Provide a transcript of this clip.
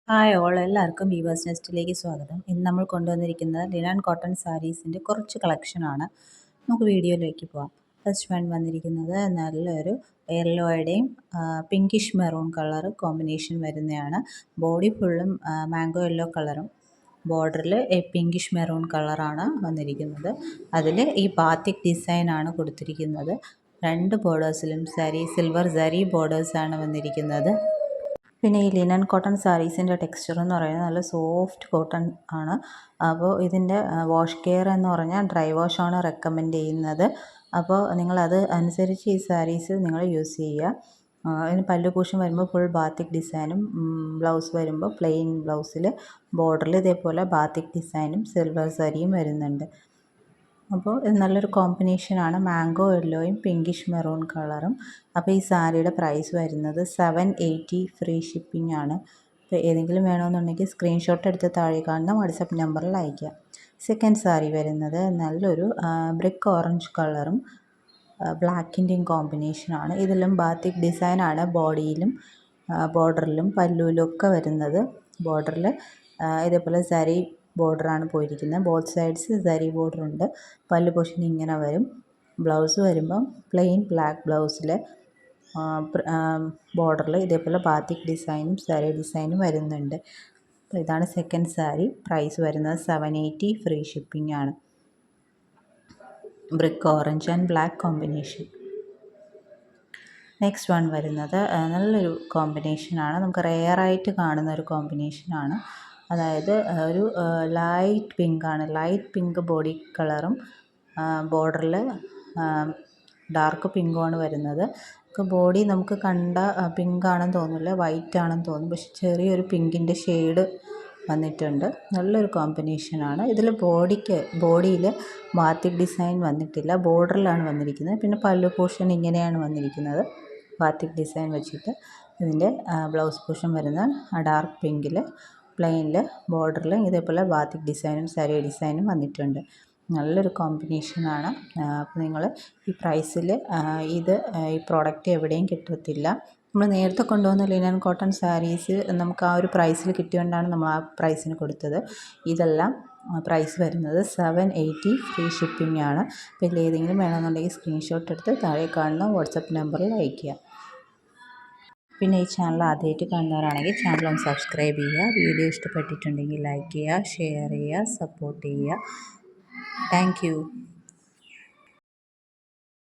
Hi all എല്ലാവർക്കും weavers നെസ്റ്റിലേക്ക് സ്വാഗതം. ഇന്ന് നമ്മൾ കൊണ്ടുവന്നിരിക്കുന്നത് ലിനൻ കോട്ടൺ സാരീസിൻ്റെ കുറച്ച് കളക്ഷനാണ്. നമുക്ക് വീഡിയോയിലേക്ക് പോവാം. ഫസ്റ്റ് വൺ വന്നിരിക്കുന്നത് നല്ലൊരു യെല്ലോയുടെയും പിങ്കിഷ് മെറൂൺ കളർ കോമ്പിനേഷൻ വരുന്നതാണ്. ബോഡി ഫുള്ളും മാംഗോ യെല്ലോ കളറും ബോർഡറിൽ പിങ്കിഷ് മെറൂൺ കളറാണ് വന്നിരിക്കുന്നത്. അതിൽ ഈ ബാത്തിക് ഡിസൈനാണ് കൊടുത്തിരിക്കുന്നത്. രണ്ട് ബോർഡേഴ്സിലും സിൽവർ സരി ബോർഡേഴ്സാണ് വന്നിരിക്കുന്നത്. പിന്നെ ഈ ലിനൻ കോട്ടൺ സാരീസിൻ്റെ ടെക്സ്ചർ എന്ന് പറയുന്നത് നല്ല സോഫ്റ്റ് കോട്ടൺ ആണ്. അപ്പോൾ ഇതിൻ്റെ വാഷ് കെയർ എന്ന് പറഞ്ഞാൽ ഡ്രൈ വാഷാണ് റെക്കമെൻഡ് ചെയ്യുന്നത്. അപ്പോൾ നിങ്ങളത് അനുസരിച്ച് ഈ സാരീസ് നിങ്ങൾ യൂസ് ചെയ്യുക. ഇതിന് പല്ലു പോർഷൻ വരുമ്പോൾ ഫുൾ ബാത്തിക് ഡിസൈനും, ബ്ലൗസ് വരുമ്പോൾ പ്ലെയിൻ ബ്ലൗസിൽ ബോർഡറിൽ ഇതേപോലെ ബാത്തിക് ഡിസൈനും സിൽവർ സരിയും വരുന്നുണ്ട്. അപ്പോൾ ഇത് നല്ലൊരു കോമ്പിനേഷനാണ്, മാംഗോ യെല്ലോയും പിങ്കിഷ് മെറൂൺ കളറും. അപ്പോൾ ഈ സാരിയുടെ പ്രൈസ് വരുന്നത് 780 ഫ്രീ ഷിപ്പിംഗ് ആണ്. അപ്പോൾ ഏതെങ്കിലും വേണമെന്നുണ്ടെങ്കിൽ സ്ക്രീൻഷോട്ട് എടുത്ത് താഴെ കാണുന്ന വാട്സപ്പ് നമ്പറിൽ അയയ്ക്കുക. സെക്കൻഡ് സാരി വരുന്നത് നല്ലൊരു ബ്രിക്ക് ഓറഞ്ച് കളറും ബ്ലാക്കിൻ്റെയും കോമ്പിനേഷനാണ്. ഇതിലും ബാത്തിക് ഡിസൈനാണ് ബോഡിയിലും ബോർഡറിലും പല്ലുവിലും ഒക്കെ വരുന്നത്. ബോർഡറിൽ ഇതേപോലെ സരി ബോർഡറാണ് പോയിരിക്കുന്നത്. ബോത്ത് സൈഡ്സ് സരി ബോർഡറുണ്ട്. പല്ല് പോർഷൻ ഇങ്ങനെ വരും. ബ്ലൗസ് വരുമ്പം പ്ലെയിൻ ബ്ലാക്ക് ബ്ലൗസിൽ ബോർഡറിൽ ഇതേപോലെ ബാത്തിക് ഡിസൈനും സരി ഡിസൈനും വരുന്നുണ്ട്. അപ്പോൾ ഇതാണ് സെക്കൻഡ് സാരി. പ്രൈസ് വരുന്നത് 780 ഫ്രീ ഷിപ്പിംഗ് ആണ്. Brick orange and black combination. Next one വരുന്നത് നല്ലൊരു കോമ്പിനേഷനാണ്. നമുക്ക് റെയറായിട്ട് കാണുന്ന ഒരു കോമ്പിനേഷനാണ്. അതായത് ഒരു ലൈറ്റ് പിങ്കാണ്, ലൈറ്റ് പിങ്ക് ബോഡി കളറും ബോർഡറിൽ ഡാർക്ക് പിങ്കുമാണ് വരുന്നത്. ബോഡി നമുക്ക് കണ്ട പിങ്കാണെന്ന് തോന്നില്ല, വൈറ്റ് ആണെന്ന് തോന്നും. പക്ഷെ ചെറിയൊരു പിങ്കിൻ്റെ ഷെയ്ഡ് വന്നിട്ടുണ്ട്. നല്ലൊരു കോമ്പിനേഷനാണ്. ഇതിൽ ബോഡിയിൽ ബാത്തിക് ഡിസൈൻ വന്നിട്ടില്ല, ബോർഡറിലാണ് വന്നിരിക്കുന്നത്. പിന്നെ പല്ലു പോർഷൻ ഇങ്ങനെയാണ് വന്നിരിക്കുന്നത്, ബാത്തിക് ഡിസൈൻ വെച്ചിട്ട്. ഇതിൻ്റെ ബ്ലൗസ് പോർഷൻ വരുന്ന ഡാർക്ക് പിങ്കിൽ പ്ലെയിനിൽ ബോർഡറിൽ ഇതേപോലെ ബാത്തിക് ഡിസൈനും സരി ഡിസൈനും വന്നിട്ടുണ്ട്. നല്ലൊരു കോമ്പിനേഷനാണ്. അപ്പോൾ നിങ്ങൾ ഈ പ്രൈസിൽ ഈ പ്രോഡക്റ്റ് എവിടെയും കിട്ടത്തില്ല. നമ്മൾ നേരത്തെ കൊണ്ടുവന്ന ലിനൻ കോട്ടൺ സാരീസ് നമുക്ക് ആ ഒരു പ്രൈസിൽ കിട്ടിയതുകൊണ്ടാണ് നമ്മൾ ആ പ്രൈസിന് കൊടുത്തത്. ഇതെല്ലാം പ്രൈസ് വരുന്നത് 780 ഫ്രീ ഷിപ്പിംഗ് ആണ്. അപ്പോൾ ഇതിൽ ഏതെങ്കിലും വേണമെന്നുണ്ടെങ്കിൽ സ്ക്രീൻഷോട്ട് എടുത്ത് താഴെ കാണുന്ന വാട്സപ്പ് നമ്പറിൽ അയയ്ക്കുക. പിന്നെ ഈ ചാനൽ ആദ്യമായിട്ട് കാണുന്നവരാണെങ്കിൽ ചാനൽ ഒന്ന് സബ്സ്ക്രൈബ് ചെയ്യുക. വീഡിയോ ഇഷ്ടപ്പെട്ടിട്ടുണ്ടെങ്കിൽ ലൈക്ക് ചെയ്യുക, ഷെയർ ചെയ്യുക, സപ്പോർട്ട് ചെയ്യുക. Thank you.